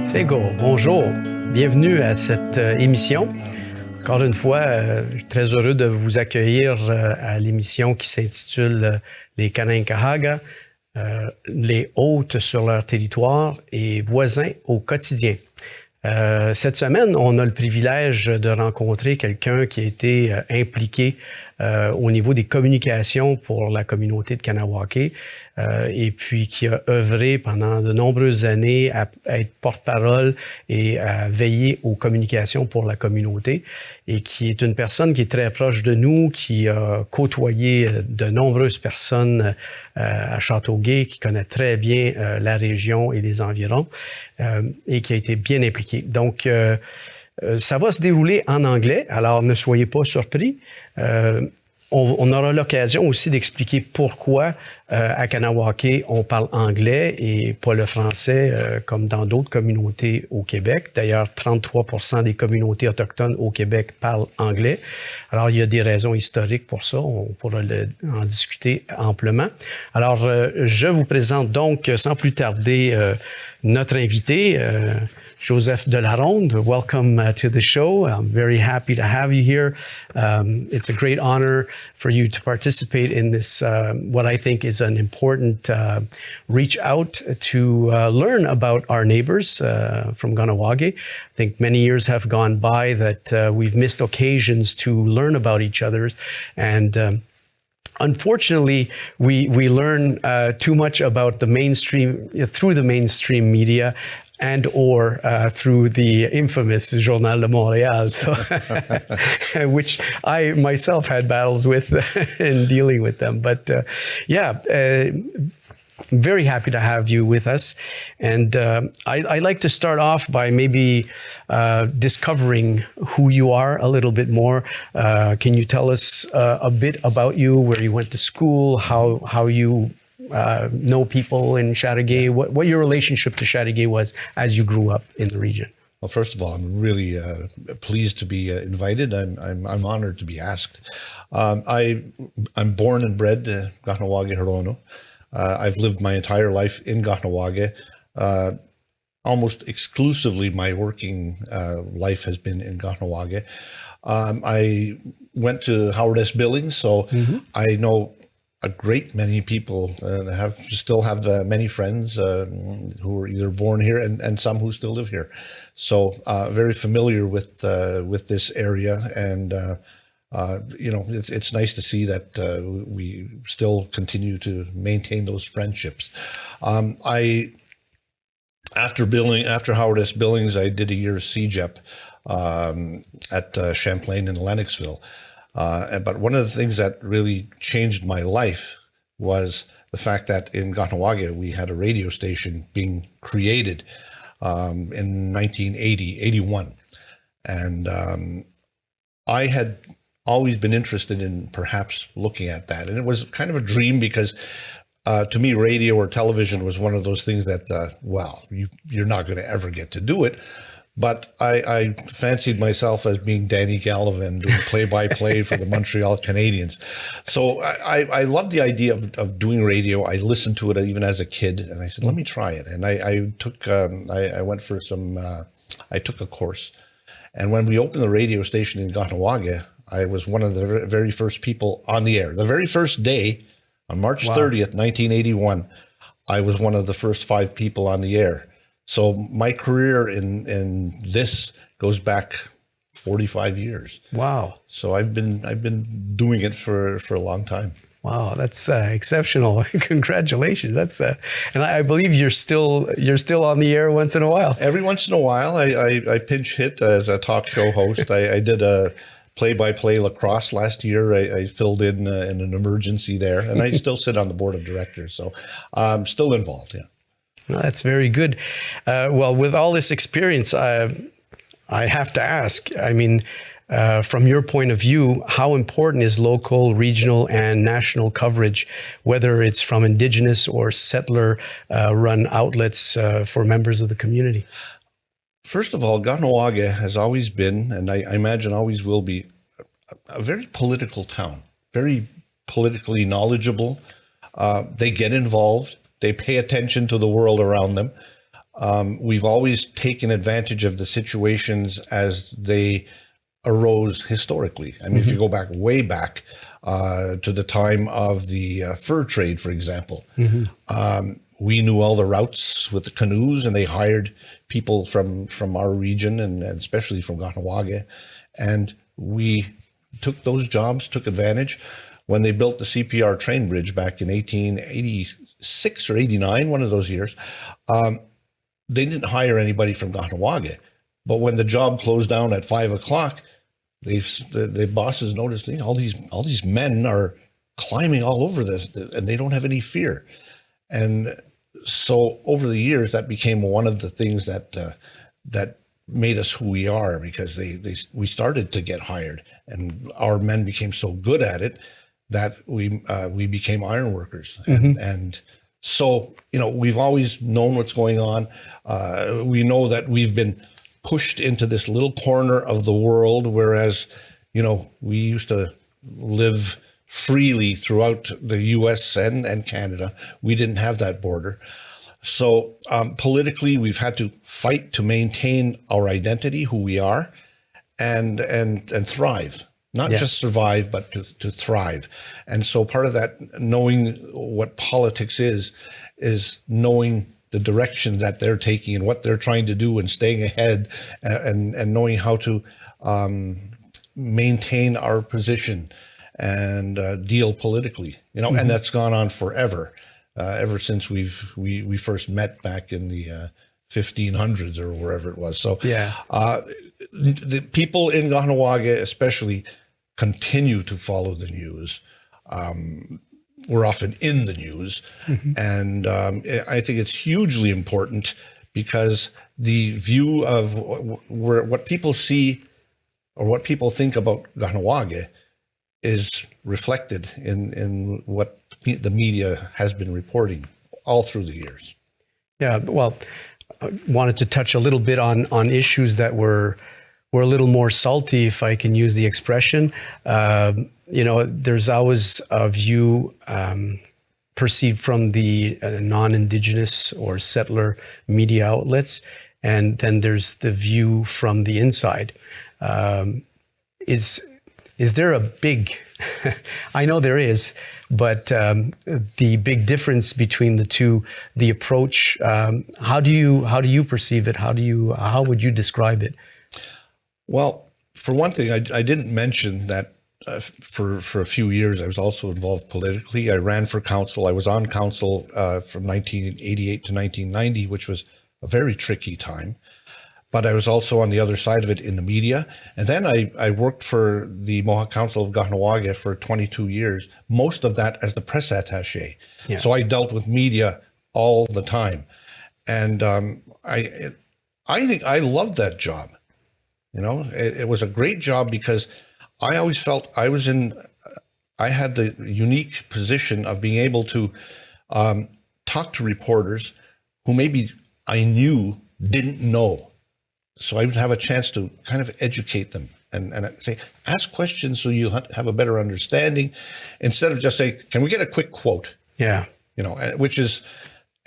Sergio, bonjour. Bienvenue à cette émission. Encore une fois, je suis très heureux de vous accueillir à l'émission qui s'intitule les Kanien'kehá, les hôtes sur leur territoire et voisins au quotidien. Cette semaine, on a le privilège de rencontrer quelqu'un qui a été impliqué au niveau des communications pour la communauté de Kahnawake et puis qui a œuvré pendant de nombreuses années à être porte-parole et à veiller aux communications pour la communauté et qui est une personne qui est très proche de nous, qui a côtoyé de nombreuses personnes à Châteauguay, qui connaît très bien la région et les environs et qui a été bien impliqué. Donc, ça va se dérouler en anglais, alors ne soyez pas surpris. On aura l'occasion aussi d'expliquer pourquoi à Kahnawake, on parle anglais et pas le français comme dans d'autres communautés au Québec. D'ailleurs, 33% des communautés autochtones au Québec parlent anglais. Alors, il y a des raisons historiques pour ça. On pourra en discuter amplement. Alors, je vous présente donc, sans plus tarder, notre invité, Joseph de la Ronde. Welcome to the show. I'm very happy to have you here. It's a great honor for you to participate in this, what I think is an important reach out to learn about our neighbors from Kahnawake. I think many years have gone by that we've missed occasions to learn about each other. And unfortunately, we learn too much about the mainstream, through the mainstream media, and or through the infamous Journal de Montréal, so, which I myself had battles with in dealing with them. But very happy to have you with us. And I'd like to start off by maybe discovering who you are a little bit more. Can you tell us a bit about you, where you went to school, how you know people in Châteauguay, what your relationship to Châteauguay was as you grew up in the region? Well, first of all, I'm really pleased to be invited. I'm honored to be asked. I'm born and bred Kahnawake Hirono. I've lived my entire life in Kahnawake. Almost exclusively, my working life has been in Kahnawake. I went to Howard S. Billings, so I know a great many people, still have many friends who were either born here and some who still live here. So very familiar with this area, and it's nice to see that we still continue to maintain those friendships. After Howard S. Billings, I did a year of CEGEP at Champlain in Lennoxville. But one of the things that really changed my life was the fact that in Kahnawake, we had a radio station being created in 1981. And I had always been interested in perhaps looking at that. And it was kind of a dream because to me, radio or television was one of those things that, you're not going to ever get to do it. But I fancied myself as being Danny Gallivan, doing play-by-play for the Montreal Canadiens. So I loved the idea of doing radio. I listened to it even as a kid, and I said, let me try it. And I took a course. And when we opened the radio station in Kahnawake, I was one of the very first people on the air. The very first day, on March 30th, 1981, I was one of the first 5 people on the air. So my career in this goes back 45 years. Wow! So I've been doing it for a long time. Wow, that's exceptional! Congratulations! That's and I believe you're still on the air once in a while. Every once in a while, I pinch hit as a talk show host. I did a play-by-play lacrosse last year. I filled in an emergency there, and I still sit on the board of directors. So I'm still involved. Yeah. Well, that's very good. Well, with all this experience, I have to ask, I mean, from your point of view, how important is local, regional, and national coverage, whether it's from Indigenous or settler-run outlets for members of the community? First of all, Kahnawake has always been, and I imagine always will be, a very political town, very politically knowledgeable. They get involved. They pay attention to the world around them. we've always taken advantage of the situations as they arose historically. I mean, if you go back way back to the time of the fur trade, for example, we knew all the routes with the canoes, and they hired people from our region and especially from Kahnawake, and we took those jobs, took advantage. When they built the CPR train bridge back in 1886 or 89, one of those years, they didn't hire anybody from Kahnawake. But when the job closed down at 5 o'clock, the bosses noticed all these men are climbing all over this, and they don't have any fear. And so over the years, that became one of the things that made us who we are, because we started to get hired, and our men became so good at it that we became iron workers. And so, we've always known what's going on. We know that we've been pushed into this little corner of the world, whereas, we used to live freely throughout the US and Canada. We didn't have that border. So politically, we've had to fight to maintain our identity, who we are, and thrive. Not just survive, but to thrive. And so part of that, knowing what politics is knowing the direction that they're taking and what they're trying to do and staying ahead, and knowing how to maintain our position and deal politically, and that's gone on forever, ever since we first met back in the 1500s or wherever it was. So the people in Kahnawake especially continue to follow the news. We're often in the news, and I think it's hugely important, because the view of what people see or what people think about Kahnawake is reflected in what the media has been reporting all through the years. Yeah, well, I wanted to touch a little bit on issues that were a little more salty, if I can use the expression. There's always a view perceived from the non-Indigenous or settler media outlets, and then there's the view from the inside. Is there a big, I know there is, but the big difference between the two, the approach, how do you perceive it? How would you describe it? Well, for one thing, I didn't mention that for a few years I was also involved politically. I ran for council. I was on council from 1988 to 1990, which was a very tricky time. But I was also on the other side of it in the media. And then I worked for the Mohawk Council of Kahnawake for 22 years, most of that as the press attaché. Yeah. So I dealt with media all the time. And I think I loved that job. It was a great job, because I always felt I had the unique position of being able to talk to reporters who maybe I knew didn't know. So I would have a chance to kind of educate them and say, ask questions so you have a better understanding, instead of just saying, can we get a quick quote? Yeah. Which is,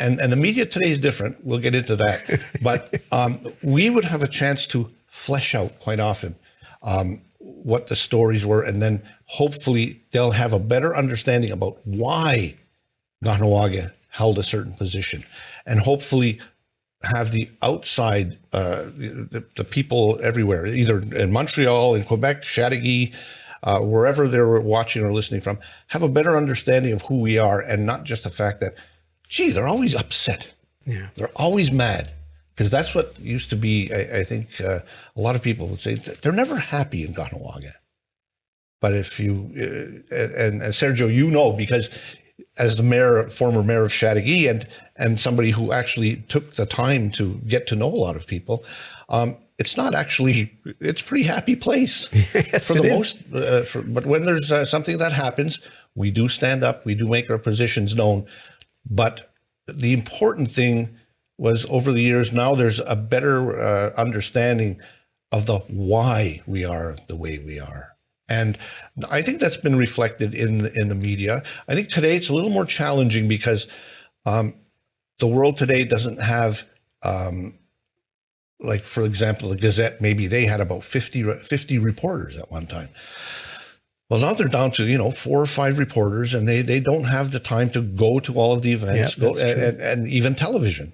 and the media today is different. We'll get into that. But we would have a chance to flesh out quite often what the stories were, and then hopefully they'll have a better understanding about why Kahnawake held a certain position, and hopefully have the outside, the people everywhere, either in Montreal, in Quebec, Chateauguay, wherever they're watching or listening from, have a better understanding of who we are, and not just the fact that, gee, they're always upset. Yeah. They're always mad. Because that's what used to be, I think a lot of people would say, they're never happy in Kahnawake. But if you, and Sergio, because as the former mayor of Chateauguay, and somebody who actually took the time to get to know a lot of people, it's not actually, it's a pretty happy place. Yes, for the most, but when there's something that happens, we do stand up, we do make our positions known. But the important thing was, over the years, now there's a better understanding of the why we are the way we are. And I think that's been reflected in the media. I think today it's a little more challenging, because the world today doesn't have like, for example, the Gazette, maybe they had about 50 reporters at one time. Well, now they're down to, 4 or 5 reporters, and they don't have the time to go to all of the events, and even television.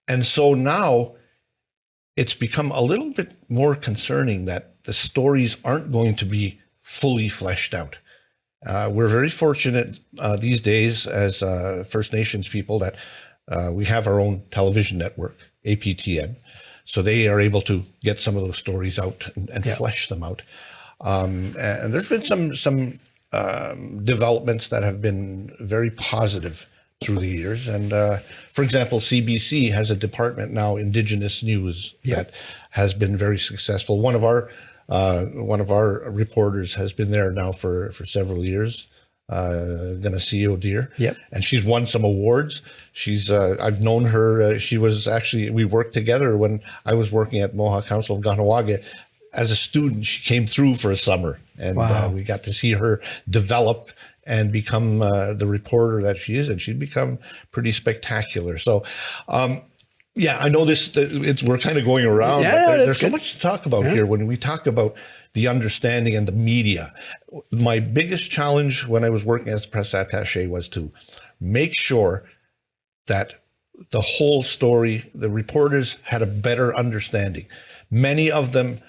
And so now it's become a little bit more concerning that the stories aren't going to be fully fleshed out. We're very fortunate these days as First Nations people that we have our own television network, APTN. So they are able to get some of those stories out and flesh them out. And there's been some developments that have been very positive through the years. And for example, CBC has a department now, Indigenous News, that has been very successful. One of our reporters has been there now for several years. Gonna see you, dear. Yep. And she's won some awards. She's I've known her. She was actually, we worked together when I was working at Mohawk Council of Kahnawake. As a student, she came through for a summer, and we got to see her develop and become the reporter that she is, and she'd become pretty spectacular. So, I know we're kind of going around, but there's so much to talk about here when we talk about the understanding and the media. My biggest challenge when I was working as a press attaché was to make sure that the whole story, the reporters had a better understanding. Many of them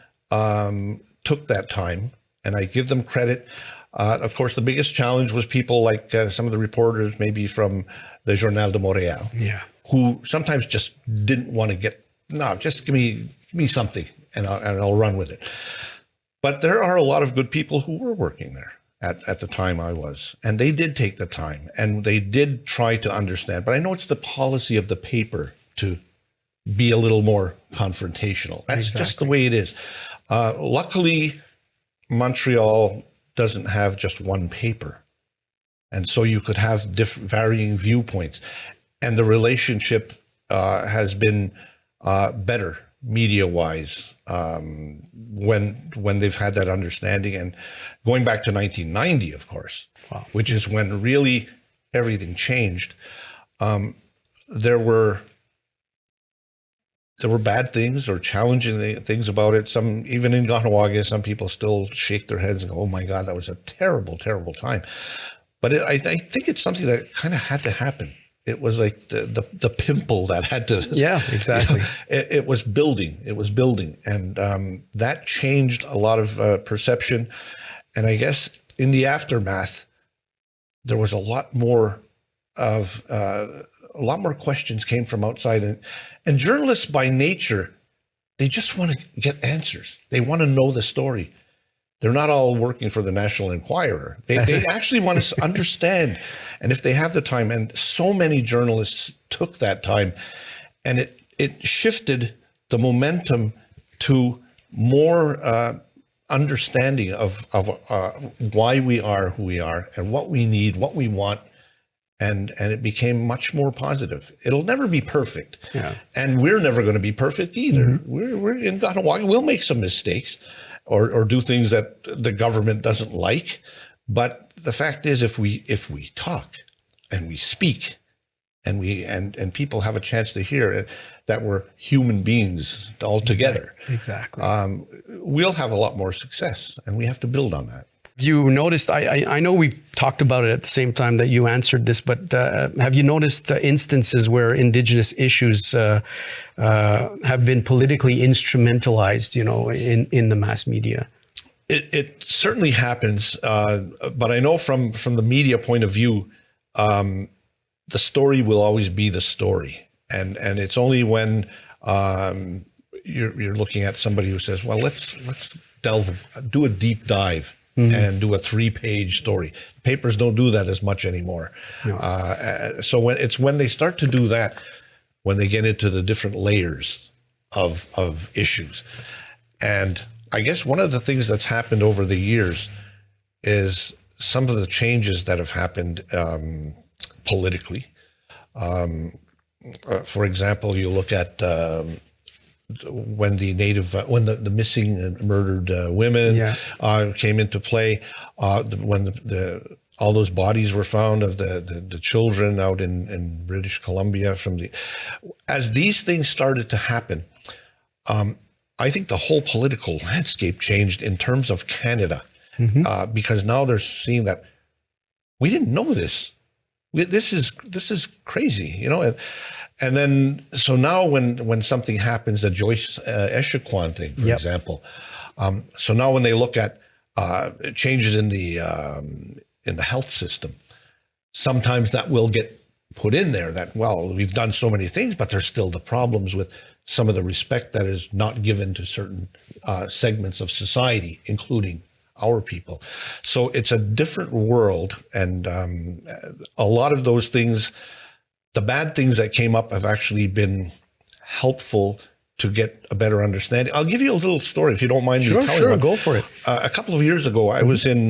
took that time, and I give them credit. Of course, the biggest challenge was people like some of the reporters, maybe from the Journal de Montréal, who sometimes just didn't want to just give me something, and I'll run with it. But there are a lot of good people who were working there at the time I was, and they did take the time, and they did try to understand. But I know it's the policy of the paper to be a little more confrontational. That's just the way it is. Luckily, Montreal doesn't have just one paper. And so you could have varying viewpoints. And the relationship has been better media-wise when they've had that understanding. And going back to 1990, of course, which is when really everything changed, there were bad things or challenging things about it. Even in Kahnawake, some people still shake their heads and go, "Oh my God, that was a terrible, terrible time." But I think it's something that kind of had to happen. It was like the pimple that had to. Yeah, exactly. It was building. It was building, and that changed a lot of perception. And I guess in the aftermath, there was a lot more questions came from outside, and journalists by nature, they just want to get answers. They want to know the story. They're not all working for the National Enquirer. They actually want to understand. And if they have the time, and so many journalists took that time, and it shifted the momentum to more understanding of why we are who we are and what we need, what we want. And it became much more positive. It'll never be perfect. And we're never going to be perfect either. We're in Kahnawake. We'll make some mistakes or do things that the government doesn't like. But the fact is, if we talk and we speak and people have a chance to hear that we're human beings all together, we'll have a lot more success, and we have to build on that. You noticed, I know we've talked about it at the same time that you answered this, but have you noticed instances where Indigenous issues have been politically instrumentalized, in the mass media? It certainly happens, but I know from the media point of view, the story will always be the story, and it's only when you're looking at somebody who says, "Well, let's do a deep dive." And do a 3-page story. Papers don't do that as much anymore. So when they start to do that, when they get into the different layers of issues. And I guess one of the things that's happened over the years is some of the changes that have happened politically. For example, you look at when the missing and murdered women came into play, when all those bodies were found of the children out in British Columbia as these things started to happen, I think the whole political landscape changed in terms of Canada, because now they're seeing that we didn't know this. This is crazy, you know. And then, so now when something happens, the Joyce Echaquan thing, for example, so now when they look at changes in the health system, sometimes that will get put in there that, well, we've done so many things, but there's still the problems with some of the respect that is not given to certain segments of society, including our people. So it's a different world. And a lot of those things, the bad things that came up have actually been helpful to get a better understanding. I'll give you a little story, if you don't mind me telling. Sure, go for it. A couple of years ago, I was in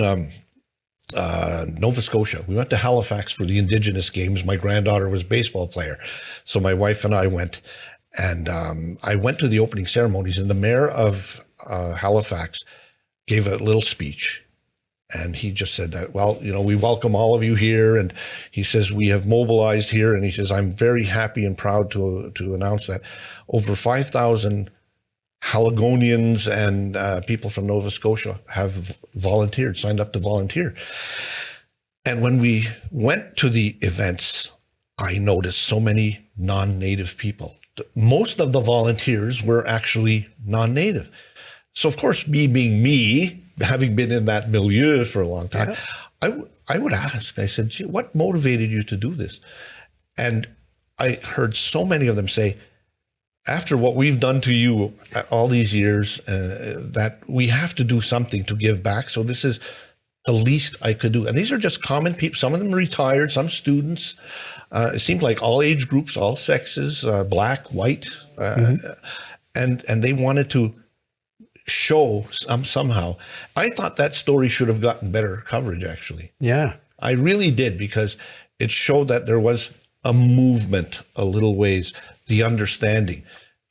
Nova Scotia. We went to Halifax for the Indigenous Games. My granddaughter was a baseball player. So my wife and I went. And I went to the opening ceremonies, and the mayor of Halifax gave a little speech. And he just said that, well, you know, we welcome all of you here. And he says, we have mobilized here. And he says, I'm very happy and proud to announce that over 5,000 Haligonians and people from Nova Scotia have volunteered, signed up to volunteer. And when we went to the events, I noticed so many non-Native people. Most of the volunteers were actually non-Native. So of course, me being me, having been in that milieu for a long time, I would ask, I said, gee, what motivated you to do this? And I heard so many of them say, after what we've done to you all these years, that we have to do something to give back. So this is the least I could do. And these are just common people. Some of them retired, some students. It seemed like all age groups, all sexes, black, white. And they wanted to show somehow. I thought that story should have gotten better coverage, actually. Yeah. I really did, because it showed that there was a movement a little ways, the understanding.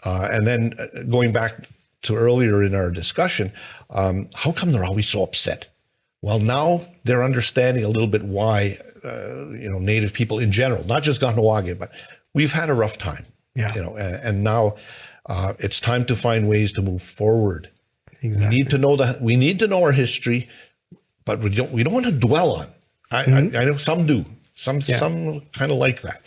And then going back to earlier in our discussion, how come they're always so upset? Well, now they're understanding a little bit why, Native people in general, not just Kahnawake, but we've had a rough time, and now it's time to find ways to move forward. Exactly. We need to know our history, but we don't want to dwell on. I know some do, some kind of like that,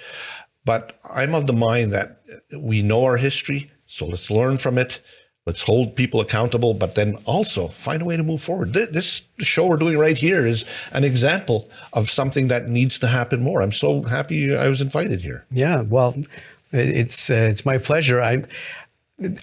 but I'm of the mind that we know our history, so let's learn from it. Let's hold people accountable, but then also find a way to move forward. This show we're doing right here is an example of something that needs to happen more. I'm so happy I was invited here. Yeah, well, it's my pleasure.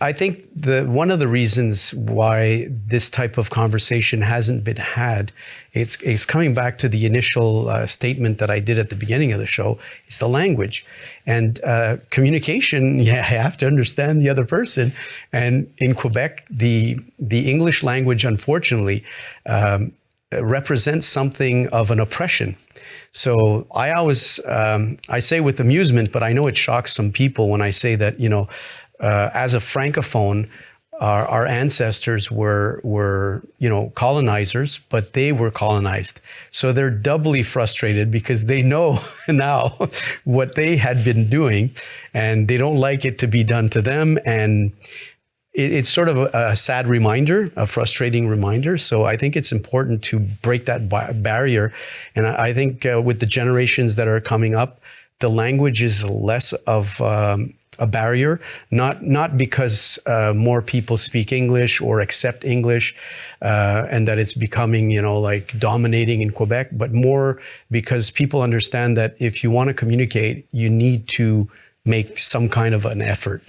I think one of the reasons why this type of conversation hasn't been had, it's coming back to the initial statement that I did at the beginning of the show, is the language. And communication, you have to understand the other person. And in Quebec, the English language, unfortunately, represents something of an oppression. So I always, I say with amusement, but I know it shocks some people when I say that, as a Francophone, our ancestors were colonizers, but they were colonized. So they're doubly frustrated because they know now what they had been doing, and they don't like it to be done to them. And it's sort of a sad reminder, a frustrating reminder. So I think it's important to break that barrier. And I think with the generations that are coming up, the language is less of a barrier, not because more people speak English or accept English, and that it's becoming, like dominating in Quebec, but more because people understand that if you want to communicate, you need to make some kind of an effort.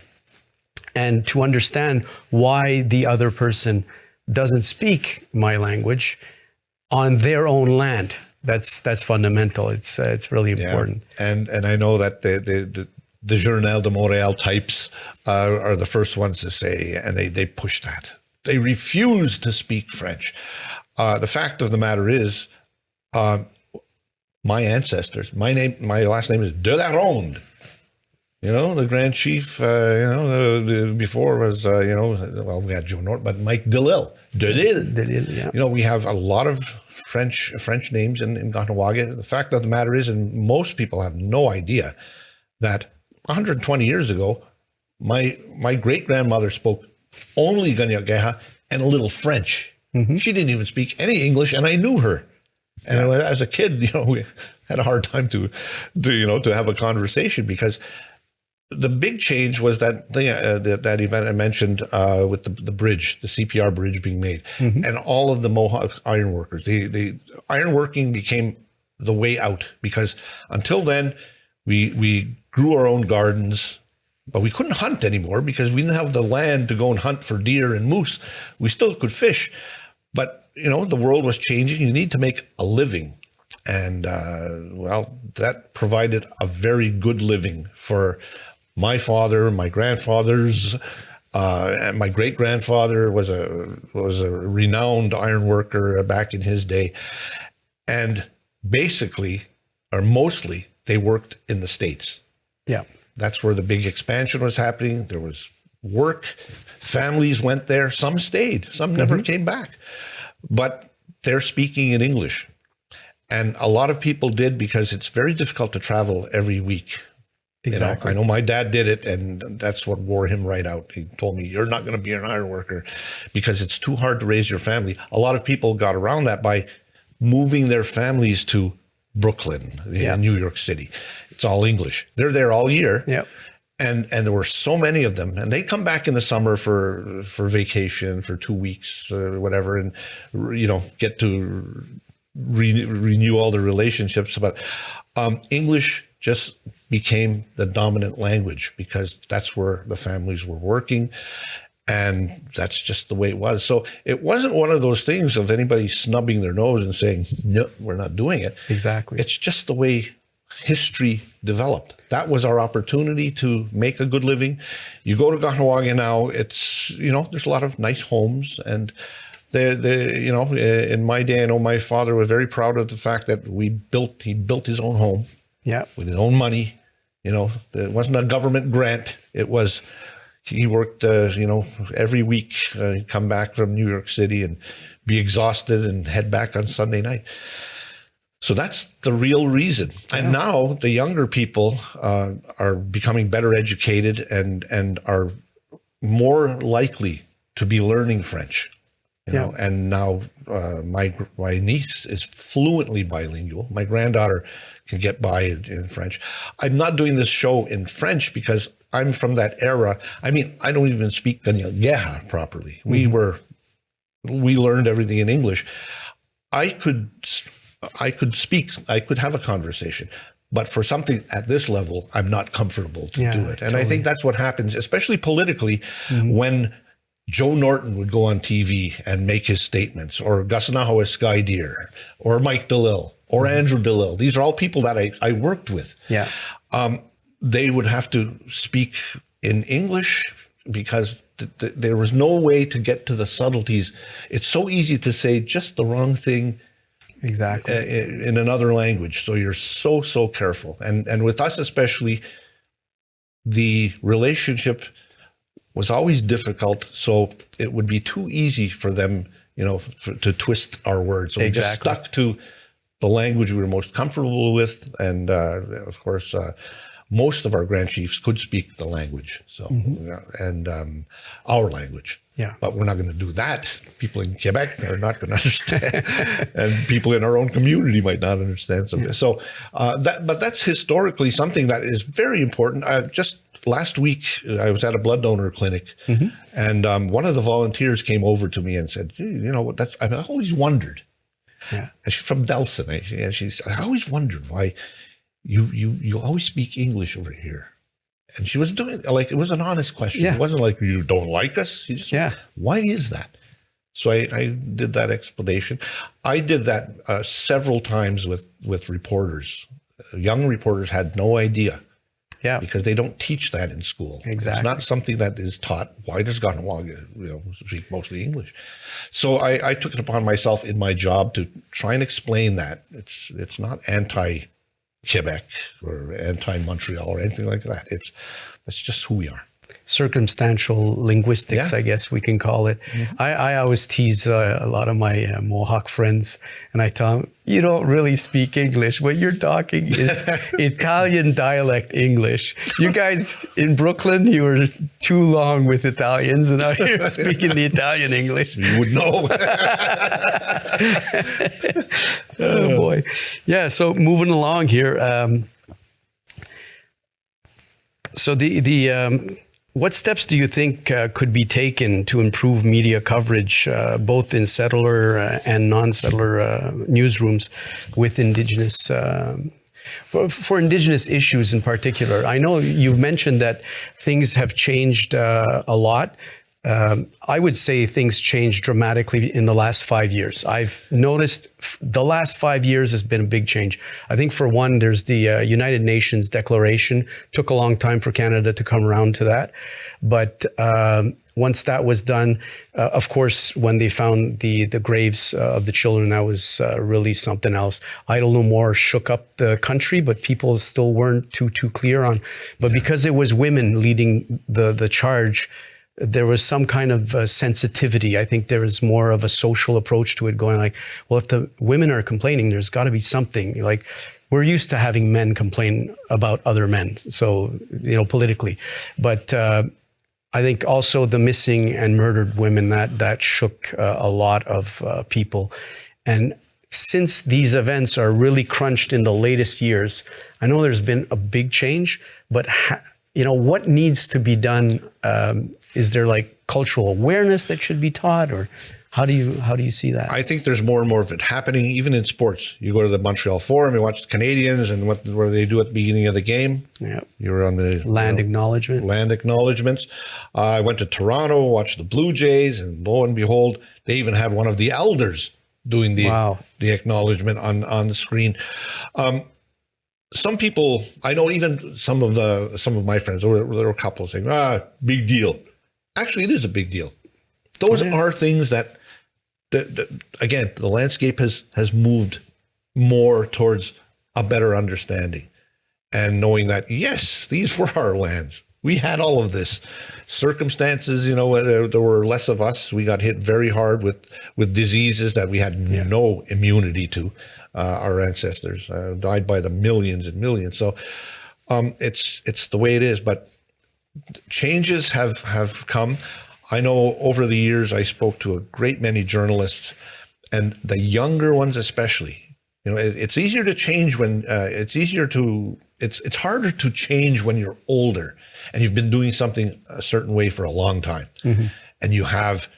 And to understand why the other person doesn't speak my language on their own land. That's fundamental. It's really important. Yeah. And I know that the Journal de Montréal types are the first ones to say, and they push that. They refuse to speak French. The fact of the matter is, my ancestors, my last name is de la Ronde. The Grand Chief, before was, we had Joe Norton, but Mike Delille. Yeah. We have a lot of French names in Kahnawake. The fact of the matter is, and most people have no idea, that 120 years ago, my great-grandmother spoke only Kanien'kehá and a little French. Mm-hmm. She didn't even speak any English, and I knew her. And as a kid, we had a hard time to have a conversation, because the big change was that event I mentioned with the bridge, the CPR bridge being made, mm-hmm. and all of the Mohawk ironworkers. The ironworking became the way out, because until then we grew our own gardens, but we couldn't hunt anymore because we didn't have the land to go and hunt for deer and moose. We still could fish, but the world was changing. You need to make a living. And that provided a very good living for my father, my grandfathers, and my great grandfather was a renowned iron worker back in his day. And basically, or mostly, they worked in the States. Yeah. That's where the big expansion was happening. There was work. Families went there. Some stayed. Some never mm-hmm. came back. But they're speaking in English. And a lot of people did, because it's very difficult to travel every week. Exactly. I know my dad did it, and that's what wore him right out. He told me, you're not going to be an iron worker because it's too hard to raise your family. A lot of people got around that by moving their families to Brooklyn, New York City. It's all English. They're there all year. Yep. And there were so many of them, and they come back in the summer for vacation for 2 weeks or whatever, and get to renew all the relationships. But English just became the dominant language, because that's where the families were working, and that's just the way it was. So it wasn't one of those things of anybody snubbing their nose and saying, no, we're not doing it. Exactly. It's just the way history developed. That was our opportunity to make a good living. You go to Kahnawake now, it's, there's a lot of nice homes, and in my day, I know my father was very proud of the fact that he built his own home with his own money. It wasn't a government grant. It was, he worked, every week, he'd come back from New York City and be exhausted and head back on Sunday night. So that's the real reason. And now the younger people are becoming better educated and are more likely to be learning French. And now my niece is fluently bilingual. My granddaughter can get by in French. I'm not doing this show in French because I'm from that era. I mean, I don't even speak Kanien'kehá properly. Mm-hmm. We learned everything in English. I could speak, I could have a conversation, but for something at this level, I'm not comfortable to do it. And totally. I think that's what happens, especially politically, mm-hmm. when Joe Norton would go on TV and make his statements, or Gasanahawa Sky Deer, or Mike Delille, or mm-hmm. Andrew Delille. These are all people that I worked with. Yeah. They would have to speak in English because there was no way to get to the subtleties. It's so easy to say just the wrong thing exactly in another language. So you're so careful. And with us especially, the relationship was always difficult, so it would be too easy for them, to twist our words. So we just stuck to the language we were most comfortable with, and of course, most of our Grand Chiefs could speak the language, so mm-hmm. and our language. Yeah, but we're not going to do that. People in Quebec are not going to understand, and people in our own community might not understand something. Yeah. So, but that's historically something that is very important. Just last week, I was at a blood donor clinic, mm-hmm. and one of the volunteers came over to me and said, I've always wondered. Yeah. And she's from Delson, and she said, I always wondered why you always speak English over here. And she was doing, it was an honest question. Yeah. It wasn't like, you don't like us. You just, why is that? So I did that explanation. I did that several times with reporters. Young reporters had no idea. Yeah, because they don't teach that in school. Exactly. It's not something that is taught. Why does Kahnawake, speak mostly English? So I took it upon myself in my job to try and explain that. It's not Quebec or anti-Montreal or anything like that. That's just who we are. Circumstantial linguistics, Yeah. I guess we can call it. I always tease a lot of my Mohawk friends, and I tell them, you don't really speak English. What you're talking is Italian dialect English. You guys in Brooklyn, you were too long with Italians, and now you're speaking the Italian English. You would know. Oh boy. Yeah, so moving along here. So what steps do you think could be taken to improve media coverage, both in settler and non-settler newsrooms with Indigenous, for Indigenous issues in particular? I know you've mentioned that things have changed a lot. I would say things changed dramatically in the last 5 years. I've noticed the last 5 years has been a big change. I think for one, there's the United Nations Declaration. Took a long time for Canada to come around to that. But once that was done, of course, when they found the graves of the children, that was really something else. Idle No More shook up the country, but people still weren't too clear on. But because it was women leading the charge, there was some kind of sensitivity. I think there was more of a social approach to it, going like, well, if the women are complaining, there's got to be something. Like, we're used to having men complain about other men, so, politically. But I think also the missing and murdered women, that shook a lot of people. And since these events are really crunched in the latest years, I know there's been a big change, but what needs to be done? Is there like cultural awareness that should be taught, or how do you see that? I think there's more and more of it happening, even in sports. You go to the Montreal Forum, you watch the Canadiens and what they do at the beginning of the game. Yeah, You're on the land acknowledgement. Land acknowledgements. I went to Toronto, watched the Blue Jays, and lo and behold, they even had one of the elders doing the acknowledgement on the screen. Some people, I know, even some of my friends, there were a couple saying, big deal. Actually, it is a big deal. Those are things that, again, the landscape has moved more towards a better understanding and knowing that, yes, these were our lands. We had all of this. Circumstances, there were less of us. We got hit very hard with diseases that we had no immunity to. Our ancestors died by the millions and millions. So it's the way it is. But changes have come. I know over the years I spoke to a great many journalists, and the younger ones especially. It's easier to change when it's harder to change when you're older and you've been doing something a certain way for a long time, and you have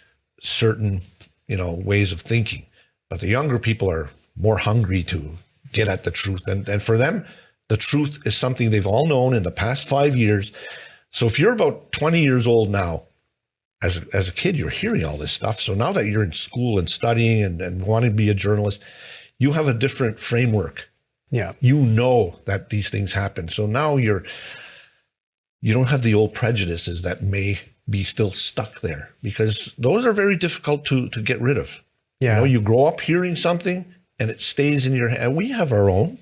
certain ways of thinking. But the younger people are more hungry to get at the truth, and for them, the truth is something they've all known in the past 5 years. So if you're about 20 years old now, as a kid, you're hearing all this stuff. So now that you're in school and studying and wanting to be a journalist, you have a different framework. Yeah. You know that these things happen. So now you don't have the old prejudices that may be still stuck there, because those are very difficult to get rid of. Yeah. You grow up hearing something and it stays in your head. And we have our own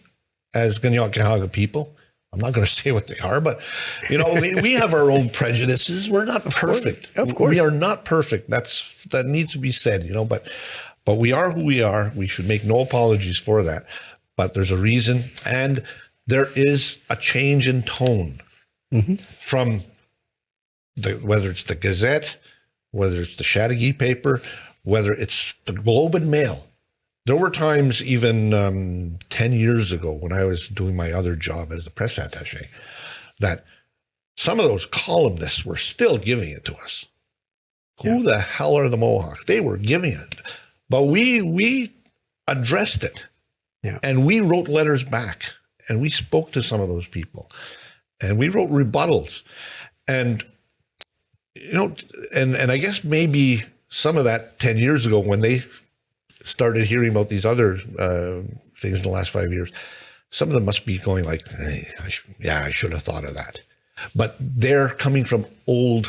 as Kanien'kehá people. I'm not going to say what they are, but we have our own prejudices. We're not perfect. Of course. We are not perfect. That needs to be said, but we are who we are. We should make no apologies for that. But there's a reason, and there is a change in tone from whether it's the Gazette, whether it's the Chateauguay paper, whether it's the Globe and Mail. There were times even 10 years ago when I was doing my other job as the press attaché that some of those columnists were still giving it to us. Yeah. Who the hell are the Mohawks? They were giving it. But we addressed it. Yeah. And we wrote letters back. And we spoke to some of those people. And we wrote rebuttals. And, and I guess maybe some of that 10 years ago when they started hearing about these other things in the last 5 years, some of them must be going like, hey, I should have thought of that. But they're coming from old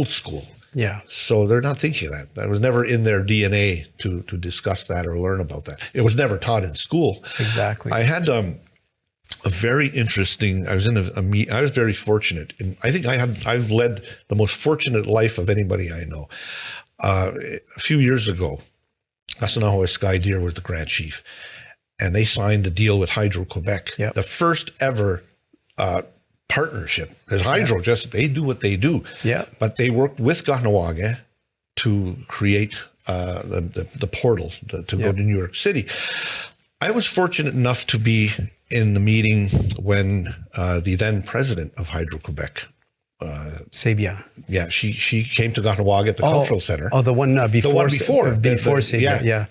school. Yeah. So they're not thinking of that. That was never in their DNA to discuss that or learn about that. It was never taught in school. Exactly. I had a very interesting. I was in a meet. I was very fortunate, and I think I've led the most fortunate life of anybody I know. A few years ago, Kanien'kehá Sky Deer was the Grand Chief, and they signed a deal with Hydro-Quebec, the first ever partnership. Because Hydro they do what they do, but they worked with Kahnawake to create the portal to go to New York City. I was fortunate enough to be in the meeting when the then president of Hydro-Quebec, Sabia. Yeah, she came to Kahnawake at the Cultural Center. Oh, the one before. The one before. Before Sabia,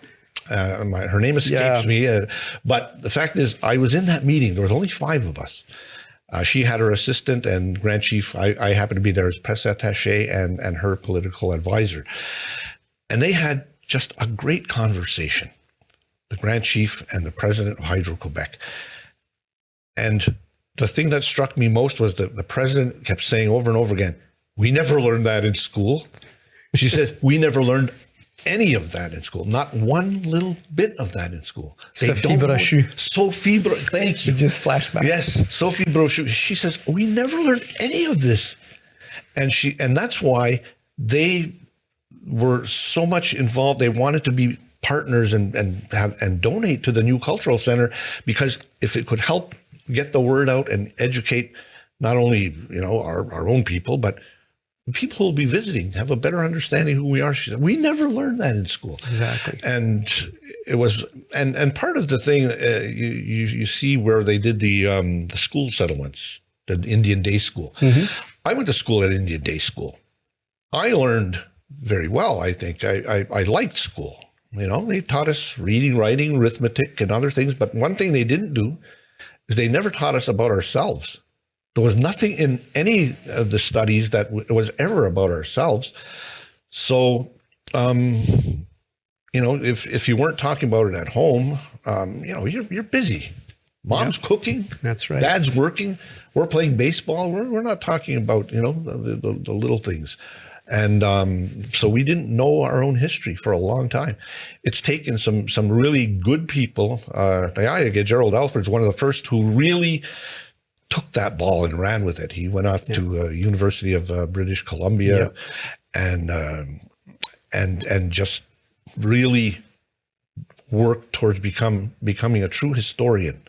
her name escapes me. But the fact is, I was in that meeting. There was only 5 of us. She had her assistant and Grand Chief. I happened to be there as press attaché and her political advisor. And they had just a great conversation, the Grand Chief and the president of Hydro-Quebec. And the thing that struck me most was that the president kept saying over and over again, "We never learned that in school." She said, "We never learned any of that in school. Not one little bit of that in school." Sophie Brochu. Sophie Brochu. Thank you. Just flashback. Yes, Sophie Brochu. She says, "We never learned any of this." And that's why they were so much involved. They wanted to be partners and donate to the new cultural center, because if it could help get the word out and educate not only our own people, but the people who will be visiting, have a better understanding who we are. She said, "We never learned that in school." Exactly. And it was and part of the thing you see where they did the school settlements, the Indian Day School. I went to school at Indian Day School. I learned very well. I think I liked school. They taught us reading, writing, arithmetic, and other things. But one thing they didn't do is they never taught us about ourselves. There was nothing in any of the studies that was ever about ourselves. So, if you weren't talking about it at home, you're busy. Mom's cooking. That's right. Dad's working. We're playing baseball. We're not talking about, the little things. And so we didn't know our own history for a long time. It's taken some really good people. Gerald Alford's one of the first who really took that ball and ran with it. He went off to University of British Columbia, and just really worked towards becoming a true historian,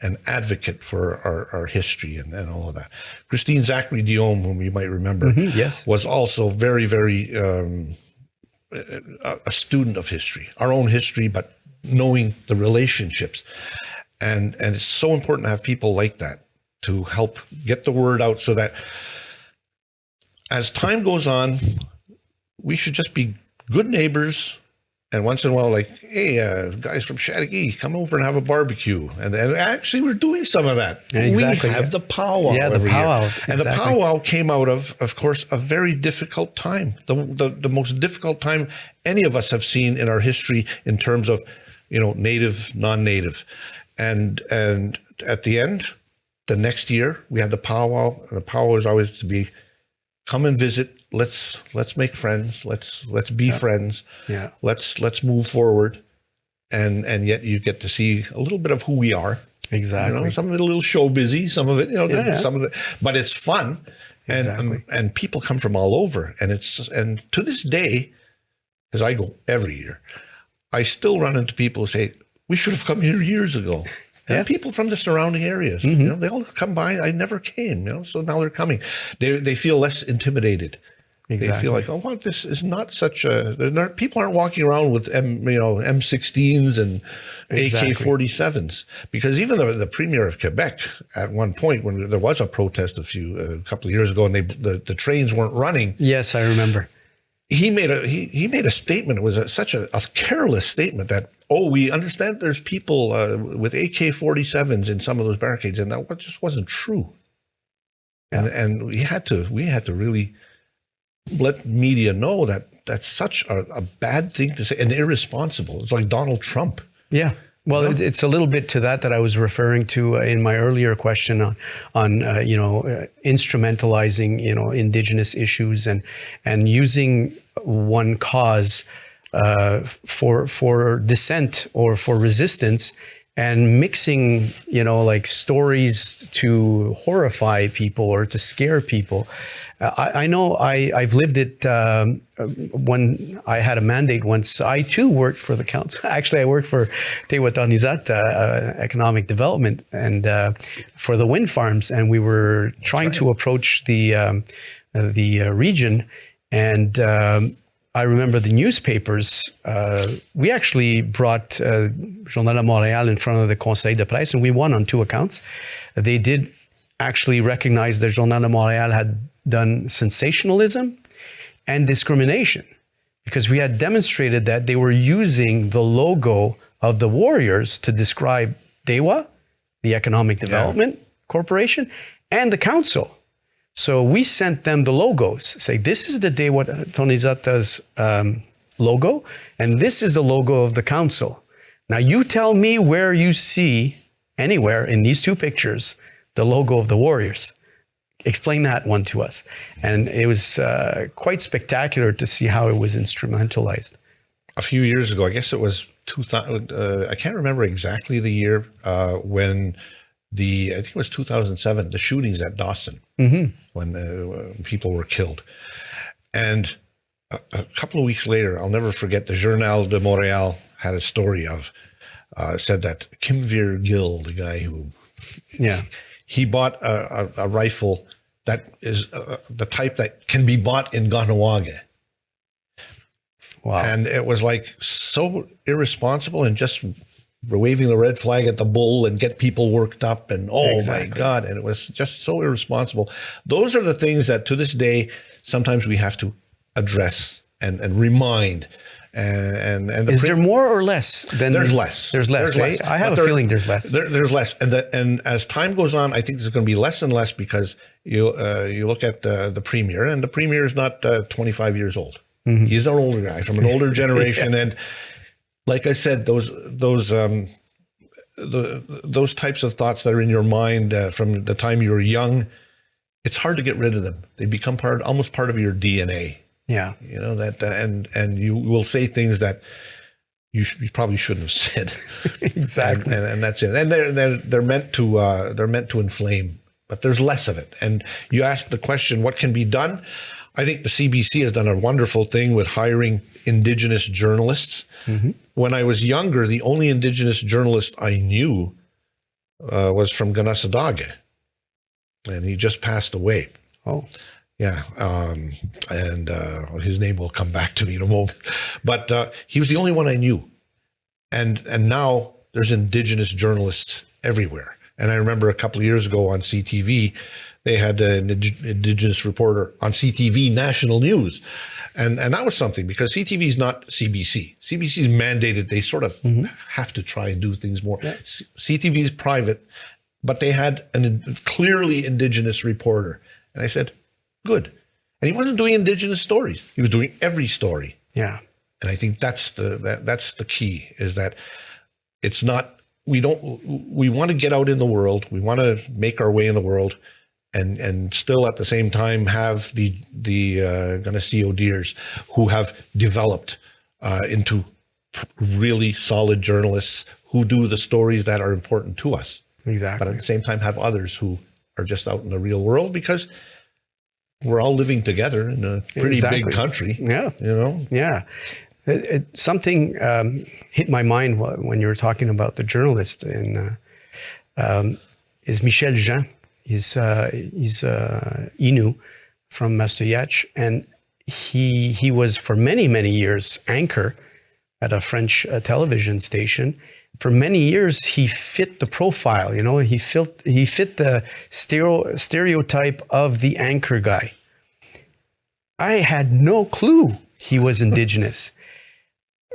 an advocate for our history and all of that. Christine Zachary Diome, whom you might remember, was also very, very a student of history, our own history, but knowing the relationships. And it's so important to have people like that to help get the word out, so that as time goes on, we should just be good neighbors. And once in a while, like, "Hey, guys from Chattagee, come over and have a barbecue." And actually, we're doing some of that. Exactly. We have the powwow every year. And the powwow came out of course, a very difficult time. The most difficult time any of us have seen in our history in terms of, native, non-native. And at the end, the next year, we had the powwow. And the powwow is always to be, come and visit. Let's make friends. Let's be friends. Yeah. Let's move forward, and yet you get to see a little bit of who we are. Exactly. Some of it a little show busy. Some of it, some of it, but it's fun, and people come from all over, and to this day, because I go every year, I still run into people who say, "We should have come here years ago." And people from the surrounding areas, they all come by. I never came, so now they're coming. They feel less intimidated. Exactly. They feel like, "Oh, well, this is not such a." People aren't walking around with M16s and AK-47s, because even the premier of Quebec, at one point when there was a protest a couple of years ago, and the trains weren't running. Yes, I remember. He made a statement. It was such a careless statement that, "Oh, we understand there's people with AK-47s in some of those barricades," and that just wasn't true. And we had to really let media know that that's such a bad thing to say and irresponsible. It's like Donald Trump. Yeah. Well, it's a little bit to that I was referring to in my earlier question on instrumentalizing Indigenous issues and using one cause for dissent or for resistance, and mixing, like stories to horrify people or to scare people. I know I've lived it when I had a mandate once. I too worked for the council. Actually, I worked for TVSO, economic development, and for the wind farms. And we were trying to approach the region. And I remember the newspapers. We actually brought Journal de Montréal in front of the Conseil de Presse, and we won on 2 accounts. They did actually recognize that Journal de Montréal had done sensationalism and discrimination, because we had demonstrated that they were using the logo of the Warriors to describe DEWA, the Economic Development Corporation, and the council. So we sent them the logos, say, this is the DEWA Tonizata's logo, and this is the logo of the council. Now you tell me where you see anywhere in these 2 pictures the logo of the Warriors. Explain that one to us. And it was quite spectacular to see how it was instrumentalized. A few years ago, I guess it was 2000, I can't remember exactly the year, when I think it was 2007, the shootings at Dawson, when people were killed. And a couple of weeks later, I'll never forget, the Journal de Montréal had a story of, said that Kim Vir-Gill, the guy who, he bought a rifle that is the type that can be bought in Kahnawake. Wow. And it was like so irresponsible, and just waving the red flag at the bull and get people worked up, and my God, and it was just so irresponsible. Those are the things that to this day, sometimes we have to address and remind. And is there more or less than there's less? There's less. I have a feeling there's less. There's less, and as time goes on, I think there's going to be less and less, because you look at the premier, and the premier is not 25 years old. He's an older guy from an older generation, and like I said, those types of thoughts that are in your mind from the time you were young, it's hard to get rid of them. They become almost part of your DNA. Yeah, that and you will say things that you probably shouldn't have said. Exactly, and that's it. And they're meant to inflame, but there's less of it. And you asked the question, what can be done? I think the CBC has done a wonderful thing with hiring Indigenous journalists. When I was younger, the only Indigenous journalist I knew was from Ganassadage, and he just passed away. Oh. Yeah, and his name will come back to me in a moment. But he was the only one I knew. And now there's Indigenous journalists everywhere. And I remember a couple of years ago on CTV, they had an Indigenous reporter on CTV National News. And that was something, because CTV is not CBC. CBC is mandated. They sort of have to try and do things more. Yeah. CTV is private, but they had a clearly Indigenous reporter. And I said, good. And he wasn't doing Indigenous stories. He was doing every story. Yeah. And I think that's the key, is that it's not, we want to get out in the world. We want to make our way in the world, and still at the same time have the Ganasio deers who have developed into really solid journalists who do the stories that are important to us. Exactly. But at the same time have others who are just out in the real world, because we're all living together in a pretty big country. Yeah. Yeah. Something hit my mind when you were talking about the journalist, and is Michel Jean. He's Innu from Mastoyach, and he was for many, many years anchor at a French television station. For many years, he fit the profile. He fit the stereotype of the anchor guy. I had no clue he was Indigenous.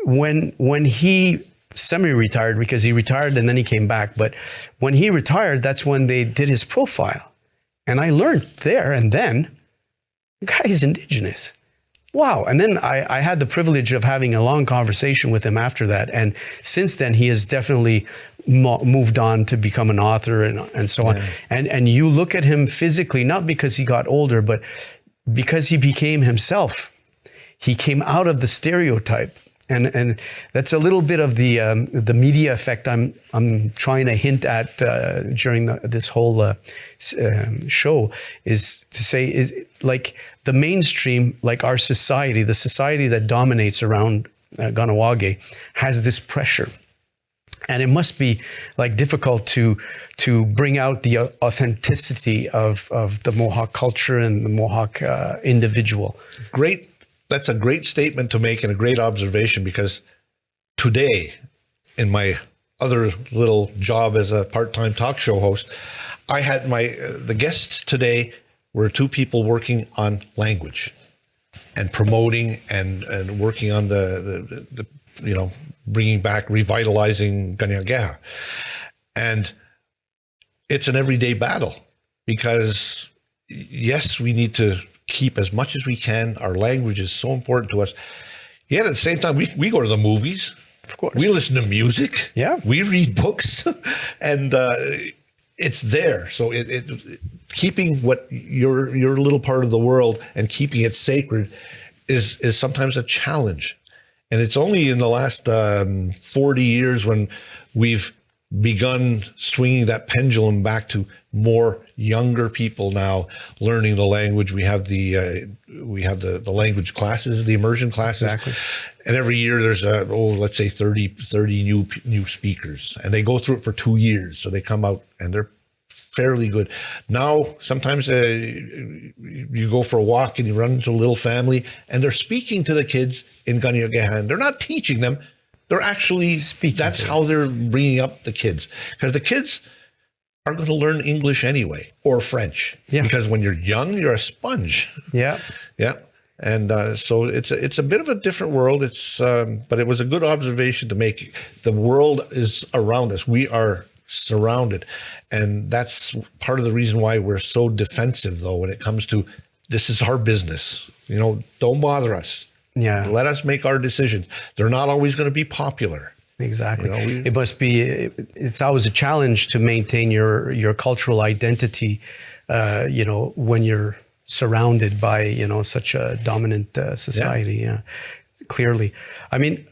When he semi-retired, because he retired and then he came back, but when he retired, that's when they did his profile. And I learned there and then, the guy is Indigenous. Wow. And then I had the privilege of having a long conversation with him after that. And since then, he has definitely moved on to become an author and so on. And you look at him physically, not because he got older, but because he became himself. He came out of the stereotype. And that's a little bit of the media effect I'm trying to hint at during this whole show, is to say, is like the mainstream, like our society, the society that dominates around Kahnawake, has this pressure. And it must be like difficult to bring out the authenticity of the Mohawk culture and the Mohawk individual. Great. That's a great statement to make and a great observation, because today, in my other little job as a part-time talk show host, I had the guests today were two people working on language and promoting and working on the bringing back, revitalizing Kanien'kehá. And it's an everyday battle, because yes, we need to keep as much as we can. Our language is so important to us. Yet at the same time, we go to the movies. Of course. We listen to music. Yeah. We read books, and it's there. So keeping what your little part of the world and keeping it sacred is sometimes a challenge. And it's only in the last 40 years when we've begun swinging that pendulum back to more younger people now learning the language. We have the language classes, the immersion classes. Exactly. And every year there's let's say 30 new speakers, and they go through it for 2 years. So they come out and they're fairly good. Now, sometimes you go for a walk and you run into a little family and they're speaking to the kids in Kanien'kehá, and they're not teaching them. They're actually speaking. That's how they're bringing up the kids, because the kids are going to learn English anyway, or French. Yeah. Because when you're young, you're a sponge. Yeah. Yeah. And so it's a bit of a different world. But it was a good observation to make. The world is around us. We are surrounded. And that's part of the reason why we're so defensive, though, when it comes to, this is our business. Don't bother us. Yeah. Let us make our decisions. They're not always going to be popular. Exactly. It must be, it's always a challenge to maintain your cultural identity, when you're surrounded by, such a dominant society. Yeah. Clearly. I mean,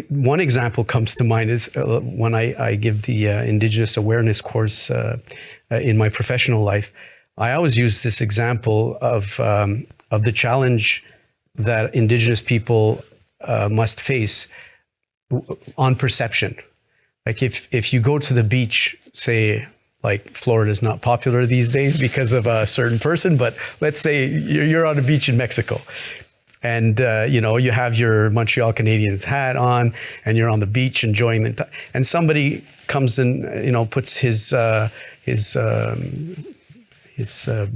one example comes to mind is when I give the Indigenous Awareness course in my professional life. I always use this example of the challenge that Indigenous people must face on perception. Like if you go to the beach, say, like Florida is not popular these days because of a certain person, but let's say you're on a beach in Mexico, and you have your Montreal Canadiens hat on, and you're on the beach enjoying and somebody comes and puts his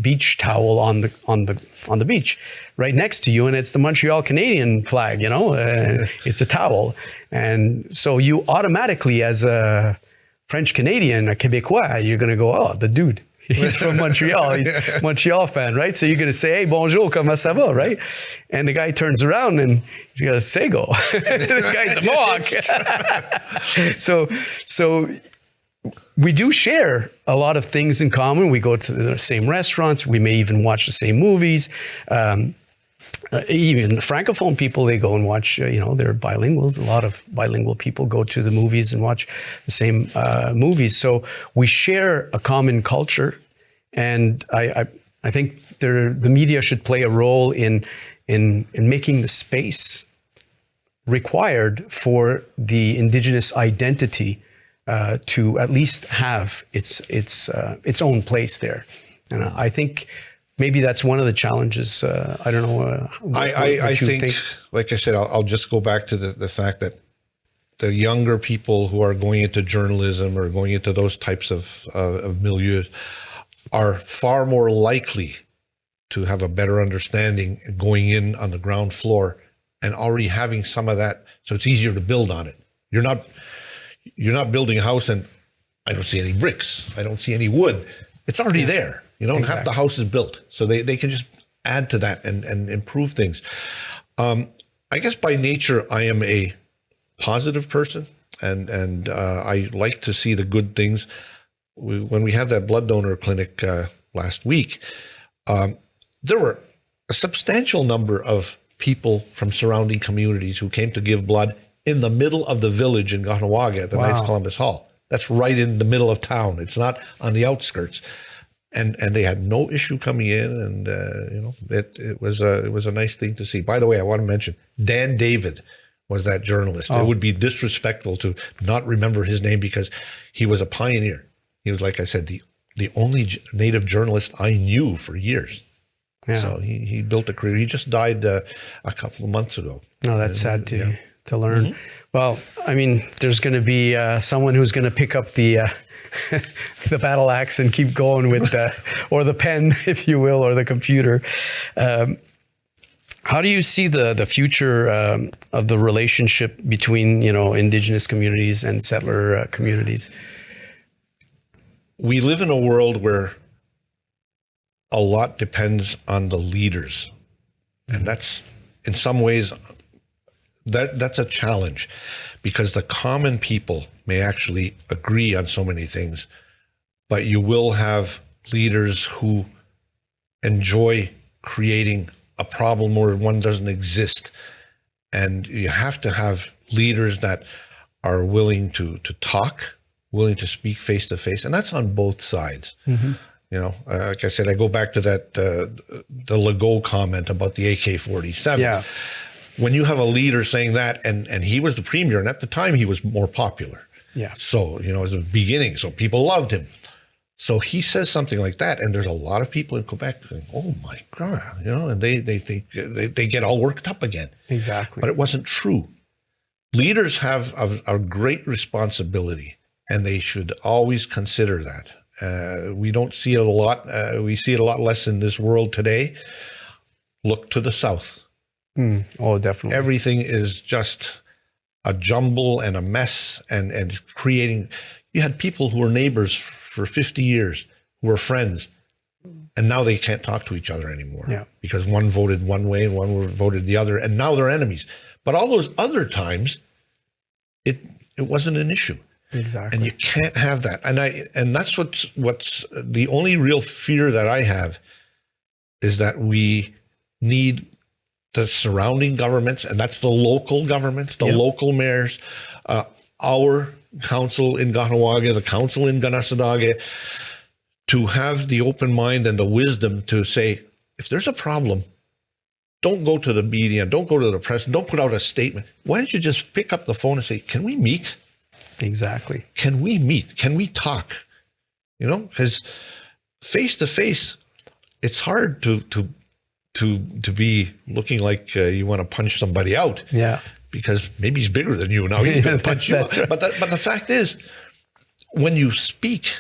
beach towel on the beach right next to you, and it's the Montreal Canadian flag. It's a towel, and so you automatically, as a French Canadian, a Québécois, you're going to go, oh, the dude, he's from Montreal, he's a Montreal fan, right? So you're going to say, hey, bonjour, comment ça va, right? And the guy turns around and he's going to say, go. This guy's a Mohawk. So we do share a lot of things in common. We go to the same restaurants. We may even watch the same movies. Even the Francophone people, they go and watch, they're bilinguals. A lot of bilingual people go to the movies and watch the same movies. So we share a common culture. And I think the media should play a role in making the space required for the Indigenous identity to at least have its own place there. And I think maybe that's one of the challenges. I don't know. I think, like I said, I'll just go back to the fact that the younger people who are going into journalism or going into those types of milieux are far more likely to have a better understanding going in on the ground floor and already having some of that. So it's easier to build on it. You're not building a house and I don't see any bricks. I don't see any wood. It's already there. Exactly. Half the house is built. So they can just add to that and improve things. I guess by nature, I am a positive person and I like to see the good things. When we had that blood donor clinic last week, there were a substantial number of people from surrounding communities who came to give blood in the middle of the village in Kahnawake at the Knights Columbus Hall. That's right in the middle of town. It's not on the outskirts. And they had no issue coming in, and it was a nice thing to see. By the way, I want to mention Dan David was that journalist. It would be disrespectful to not remember his name because he was a pioneer. He was, like I said, the only Native journalist I knew for years. Yeah. So he built a career. He just died a couple of months ago. No, that's sad to learn. Mm-hmm. Well, I mean, there's going to be someone who's going to pick up the the battle axe and keep going with, or the pen, if you will, or the computer. How do you see the future of the relationship between, Indigenous communities and settler communities? We live in a world where a lot depends on the leaders. And that's, in some ways, that's a challenge, because the common people may actually agree on so many things, but you will have leaders who enjoy creating a problem where one doesn't exist. And you have to have leaders that are willing to talk, willing to speak face to face, and that's on both sides. Mm-hmm. Like I said, I go back to that the Legault comment about the AK-47. Yeah. When you have a leader saying that, and he was the premier, and at the time he was more popular. Yeah. So, it was the beginning, so people loved him. So he says something like that, and there's a lot of people in Quebec saying, "Oh my God," and they think they get all worked up again. Exactly. But it wasn't true. Leaders have a great responsibility, and they should always consider that. We don't see it a lot. We see it a lot less in this world today. Look to the south. Oh, definitely. Everything is just a jumble and a mess, and creating. You had people who were neighbors for 50 years, who were friends, and now they can't talk to each other anymore because one voted one way and one voted the other, and now they're enemies. But all those other times, it wasn't an issue. Exactly. And you can't have that. And that's what's the only real fear that I have, is that we need the surrounding governments, and that's the local governments, the local mayors, our council in Kahnawake, the council in Ganassadage, to have the open mind and the wisdom to say, if there's a problem, don't go to the media, don't go to the press, don't put out a statement. Why don't you just pick up the phone and say, can we meet? Exactly. Can we meet? Can we talk? Because face to face, it's hard to be looking like you want to punch somebody out. Yeah. Because maybe he's bigger than you now. He's going to punch you. Right. But the fact is, when you speak,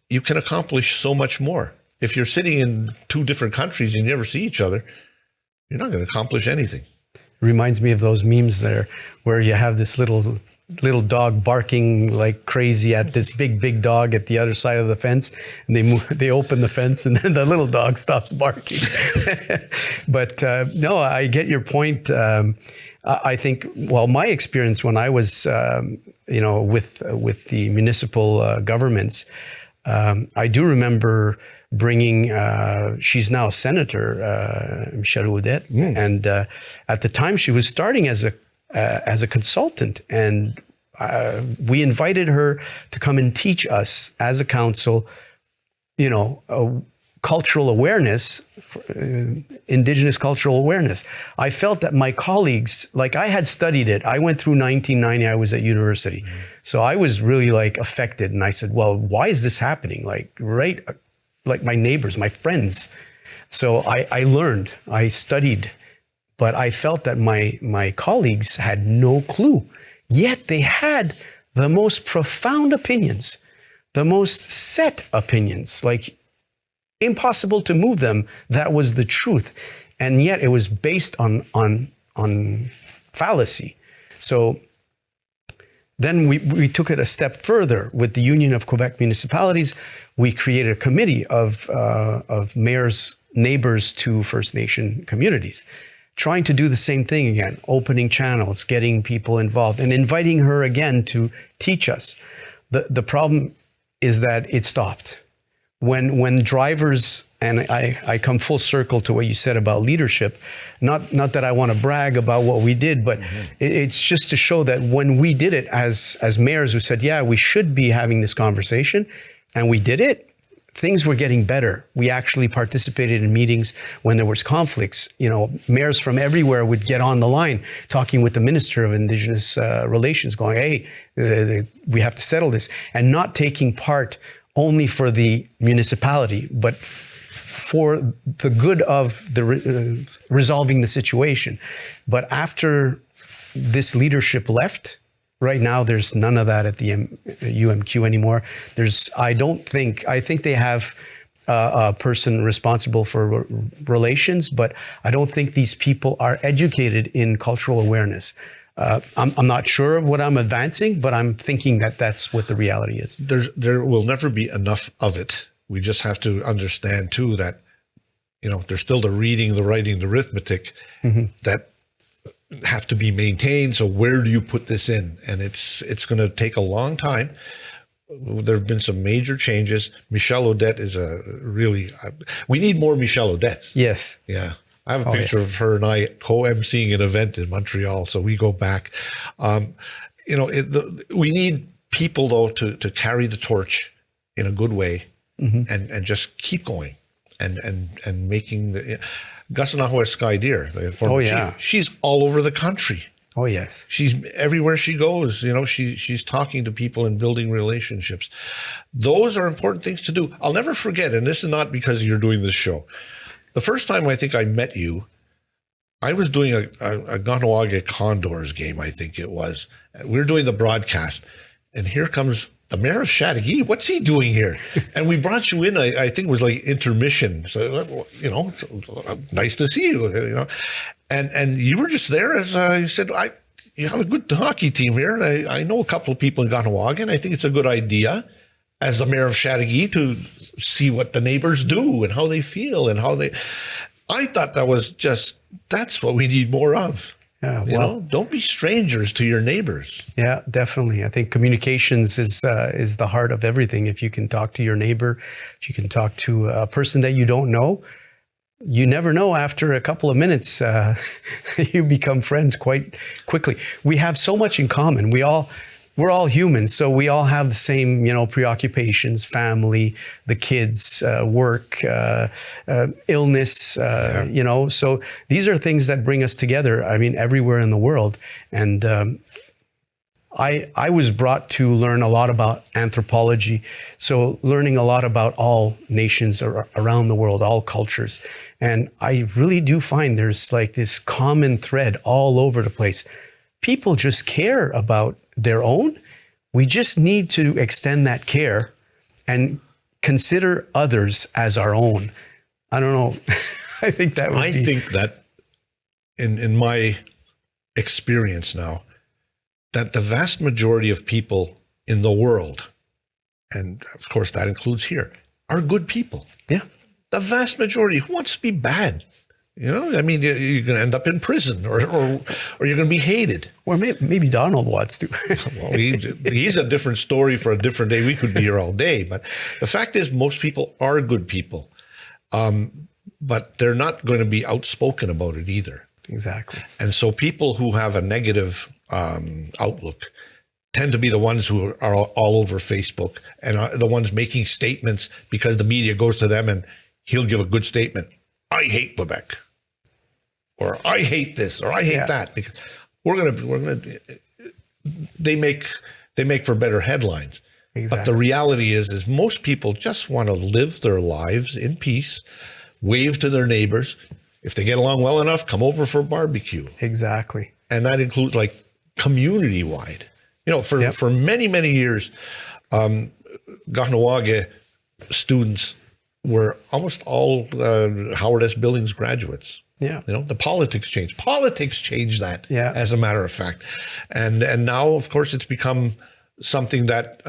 you can accomplish so much more. If you're sitting in two different countries and you never see each other, you're not going to accomplish anything. Reminds me of those memes there, where you have this little dog barking like crazy at this big dog at the other side of the fence, and they open the fence, and then the little dog stops barking. But no, I get your point. I think, my experience when I was, with the municipal governments, I do remember bringing, she's now a senator, Hôtes, and at the time she was starting as a consultant, and we invited her to come and teach us as a council, cultural awareness, Indigenous cultural awareness. I felt that my colleagues, like I had studied it. I went through 1990, I was at university. So I was really affected. And I said, well, why is this happening? Like my neighbors, my friends. So I learned, I studied, but I felt that my colleagues had no clue. Yet they had the most profound opinions, the most set opinions, impossible to move them. That was the truth. And yet it was based on fallacy. So then we took it a step further with the Union of Quebec Municipalities. We created a committee of mayors, neighbors to First Nation communities, trying to do the same thing again, opening channels, getting people involved, and inviting her again to teach us. The problem is that it stopped. When drivers and I come full circle to what you said about leadership. Not that I want to brag about what we did, but it's just to show that when we did it as mayors who said, yeah, we should be having this conversation, and we did it, things were getting better. We actually participated in meetings when there was conflicts. You know, mayors from everywhere would get on the line talking with the Minister of Indigenous Relations, going, hey, we have to settle this, and not taking part only for the municipality, but for the good of the resolving the situation. But after this leadership left, right now, there's none of that at the UMQ anymore. I think they have a person responsible for relations, but I don't think these people are educated in cultural awareness. I'm not sure of what I'm advancing, but I'm thinking that that's what the reality is. There will never be enough of it. We just have to understand too that, you know, there's still the reading, the writing, the arithmetic that have to be maintained. So where do you put this in? And it's going to take a long time. There have been some major changes. Michelle Odette is we need more Michelle Odettes. Yes. Yeah. I have a picture of her and I co-emceeing an event in Montreal. So we go back. You know, we need people though to carry the torch in a good way and just keep going and making the, Kanien'kehá Sky Deer, the former chief, she's all over the country. Oh, yes. She's everywhere she goes. You know, she's talking to people and building relationships. Those are important things to do. I'll never forget, and this is not because you're doing this show. The first time I think I met you, I was doing a Kahnawake Condors game, I think it was. We were doing the broadcast, and here comes the mayor of Chateauguay. What's he doing here? And we brought you in, I think it was like intermission. So, you know, nice to see you, you know. And you were just there as you said, you have a good hockey team here. And I know a couple of people in Kahnawake, and I think it's a good idea as the mayor of Chateauguay to see what the neighbors do and how they feel and how they, I thought that's what we need more of. Yeah, you know, don't be strangers to your neighbors. Yeah, definitely. I think communications is the heart of everything. If you can talk to your neighbor, if you can talk to a person that you don't know, you never know. After a couple of minutes, you become friends quite quickly. We have so much in common. We're all humans, so we all have the same, you know, preoccupations: family, the kids, work, illness, you know. So these are things that bring us together. I mean, everywhere in the world. And I was brought to learn a lot about anthropology, so learning a lot about all nations around the world, all cultures. And I really do find there's like this common thread all over the place. People just care about their own. We just need to extend that care and consider others as our own. I don't know. I think that would be... think that in my experience now, that the vast majority of people in the world, and of course that includes here, are good people. Yeah. The vast majority. Who wants to be bad? You know, I mean, you're going to end up in prison or you're going to be hated. Or maybe Donald wants to. Well, he's a different story for a different day. We could be here all day. But the fact is, most people are good people. But they're not going to be outspoken about it either. Exactly. And so people who have a negative outlook tend to be the ones who are all over Facebook and are the ones making statements because the media goes to them and he'll give a good statement. I hate Quebec, or I hate this, or I hate that. Because they make for better headlines. Exactly. But the reality is most people just want to live their lives in peace, wave to their neighbors. If they get along well enough, come over for a barbecue. Exactly. And that includes like community-wide. You know, for many, many years, Kahnawake students were almost all Howard S. Billings graduates. Yeah. You know, the politics changed. Politics changed that, as a matter of fact. And now, of course, it's become something that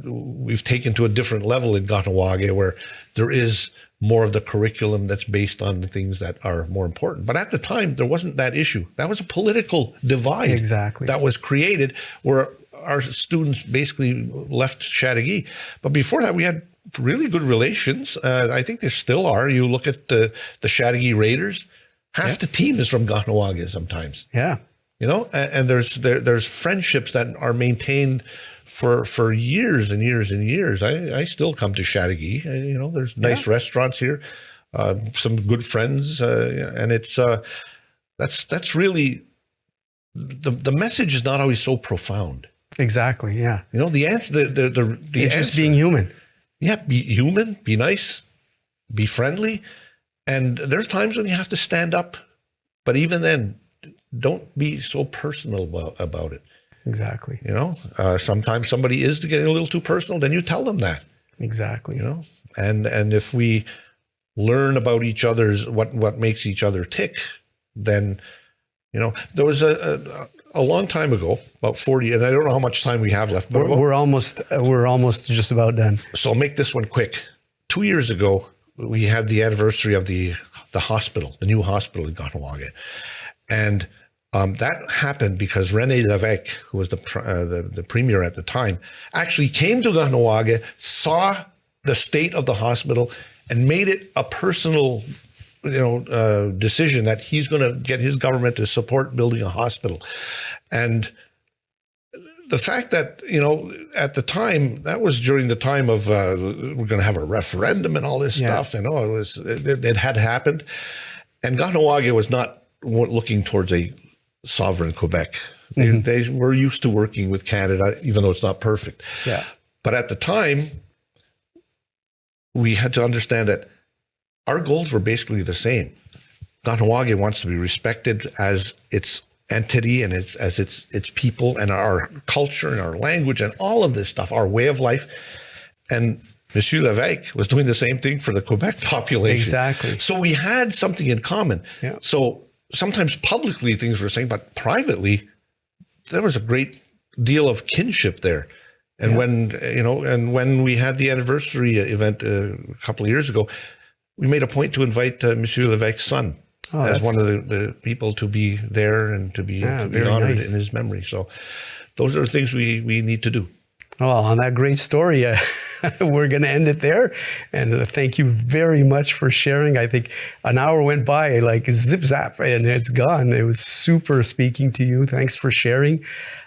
we've taken to a different level in Kahnawake, where there is more of the curriculum that's based on the things that are more important. But at the time, there wasn't that issue. That was a political divide that was created where our students basically left Chateauguay. But before that, we had really good relations. I think there still are. You look at the Chateauguay Raiders, half the team is from Kahnawake sometimes. Yeah. You know, and there's friendships that are maintained for years and years and years. I still come to Chateauguay. You know, there's nice restaurants here, some good friends, and it's that's really the message is not always so profound. Exactly. Yeah. You know, the answer, the it's answer, just being human. Yeah, be human, be nice, be friendly, and there's times when you have to stand up, but even then, don't be so personal about it. Exactly. You know, sometimes somebody is getting a little too personal, then you tell them that. Exactly. You know, and if we learn about each other's what makes each other tick, then, you know, there was a long time ago, about 40, and I don't know how much time we have left. But we're almost just about done. So I'll make this one quick. 2 years ago, we had the anniversary of the hospital, the new hospital in Kahnawake, and that happened because Renée Lévesque, who was the premier at the time, actually came to Kahnawake, saw the state of the hospital, and made it a personal, decision that he's going to get his government to support building a hospital. And the fact that, you know, at the time, that was during the time of we're going to have a referendum and all this stuff, and it had happened, and Kahnawake was not looking towards a sovereign Quebec. They were used to working with Canada, even though it's not perfect. Yeah. But at the time, we had to understand that our goals were basically the same. Kahnawake wants to be respected as its entity and as its people and our culture and our language and all of this stuff, our way of life. And Monsieur Lévesque was doing the same thing for the Quebec population. Exactly. So we had something in common. Yeah. So sometimes publicly things were saying, but privately, there was a great deal of kinship there. And when we had the anniversary event a couple of years ago, we made a point to invite Monsieur Lévesque's son as one of the people to be there and to be honored in his memory. So those are the things we need to do. Well, on that great story, we're going to end it there. And thank you very much for sharing. I think an hour went by like zip zap and it's gone. It was super speaking to you. Thanks for sharing.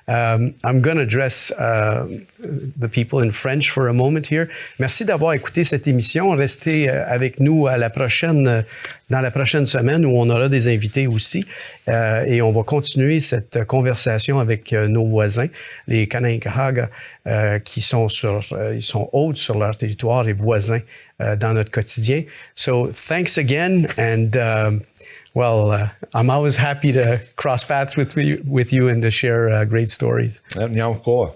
I'm going to address the people in French for a moment here. Merci d'avoir écouté cette émission. Restez avec nous dans la prochaine semaine où on aura des invités aussi. Et on va continuer cette conversation avec nos voisins, les Kanien'kehá, qui sont ils sont hôtes sur leur territoire et voisins dans notre quotidien. So thanks again, and I'm always happy to cross paths with you and to share great stories. Kanien'kehá.